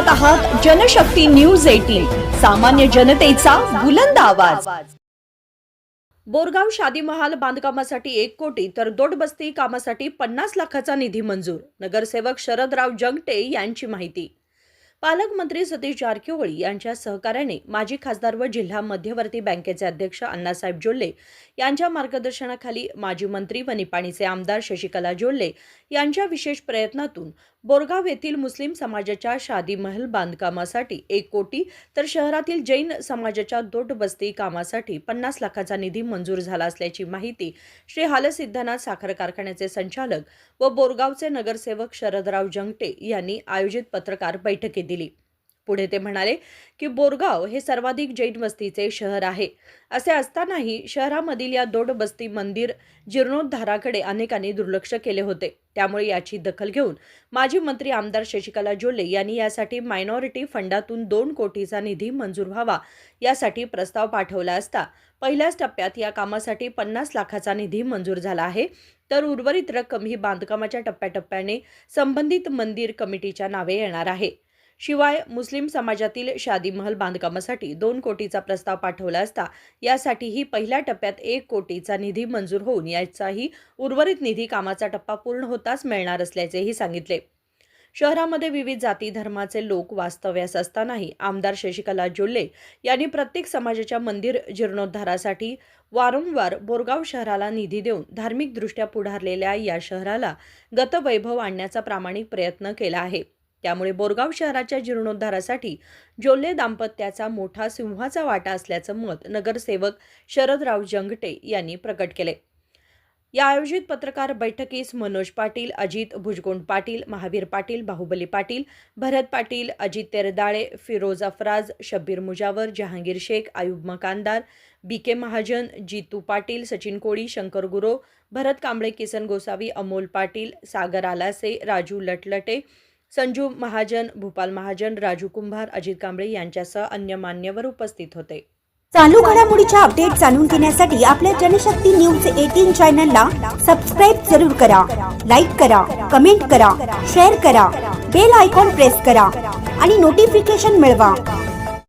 पाहत आहात जनशक्ती न्यूज 18, सामान्य जनतेचा बुलंद आवाज। बोरगाव शादी महाल बांधकामासाठी 1 कोटी तर दोडबस्ती कामासाठी 50 लाखाचा निधी मंजूर। नगरसेवक शरदराव जंगटे यांची माहिती। पालकमंत्री सतीश जारकिहोळी यांच्या सहकार्याने माजी खासदार व जिल्हा मध्यवर्ती बँकेचे अध्यक्ष अण्णासाहेब जोल्ले यांच्या मार्गदर्शनाखाली माजी मंत्री व निपाणीचे आमदार शशिकला जोल्ले यांच्या विशेष प्रयत्नातून बोरगाव येथील मुस्लिम समाजाच्या शादी महल बांधकामासाठी 1 कोटी तर शहरातील जैन समाजाच्या दोडबस्ती कामासाठी 50 लाखाचा निधी मंजूर झाला असल्याची माहिती श्री हालसिद्धनाथ साखर कारखान्याचे संचालक व बोरगावचे नगरसेवक शरदराव जंगटे यांनी आयोजित पत्रकार बैठकीत दिली। पुढे ते म्हणाले की बोरगाव हे सर्वाधिक जैन वस्तीचे शहर आहे। असे असतानाही शहरामधील या दोडबस्ती मंदिर जीर्णोद्धाराकडे अनेकांनी दुर्लक्ष केले होते। त्यामुळे याची दखल घेऊन माजी मंत्री आमदार शशिकला जोल्ले यांनी यासाठी मायनॉरिटी फंडातून 2 कोटीचा निधी मंजूर व्हावा यासाठी प्रस्ताव पाठवला असता पहिल्याच टप्प्यात या कामासाठी 50 लाखाचा निधी मंजूर झाला आहे, तर उर्वरित रक्कम ही बांधकामाच्या टप्प्याटप्प्याने संबंधित मंदिर कमिटीच्या नावे येणार आहे। शिवाय मुस्लिम समाजातील शादी महल बांधकामासाठी 2 कोटीचा प्रस्ताव पाठवला असता यासाठीही पहिल्या टप्प्यात 1 कोटीचा निधी मंजूर होऊन याचाही उर्वरित निधी कामाचा टप्पा पूर्ण होताच मिळणार असल्याचेही सांगितले। शहरामध्ये विविध जाती धर्माचे लोक वास्तव्यास असतानाही आमदार शशिकला जोल्ले यांनी प्रत्येक समाजाच्या मंदिर जीर्णोद्धारासाठी वारंवार बोरगाव शहराला निधी देऊन धार्मिकदृष्ट्या पुढारलेल्या या शहराला गतवैभव आणण्याचा प्रामाणिक प्रयत्न केला आहे। त्यामुळे बोरगाव शहराच्या जीर्णोद्धारासाठी जोल्ले दाम्पत्याचा मोठा सिंहाचा वाटा असल्याचं मत नगरसेवक शरदराव जंगटे यांनी प्रकट केले। या आयोजित पत्रकार बैठकीस मनोज पाटील, अजित भुजगोंड पाटील, महावीर पाटील, बाहुबली पाटील, भरत पाटील, अजित तेरदाळे, फिरोज अफराज, शब्बीर मुजावर, जहांगीर शेख, आयुब मकानदार, बीके महाजन, जीतू पाटील, सचिन कोळी, शंकर गुरव, भरत कांबळे, किसन गोसावी, अमोल पाटील, सागर आलासे, राजू लटलटे, संजू महाजन, भूपाल महाजन, राजू कुंभार, अजित कांबळे यांच्यासह अन्य मान्यवर उपस्थित होते। चालू घडामोडीच्या अपडेट जाणून घेण्यासाठी आपल्या जनशक्ती न्यूज 18 चॅनलला सबस्क्राइब जरूर करा, लाईक करा, कमेंट करा, शेअर करा, बेल आयकॉन प्रेस करा आणि नोटिफिकेशन मिळवा।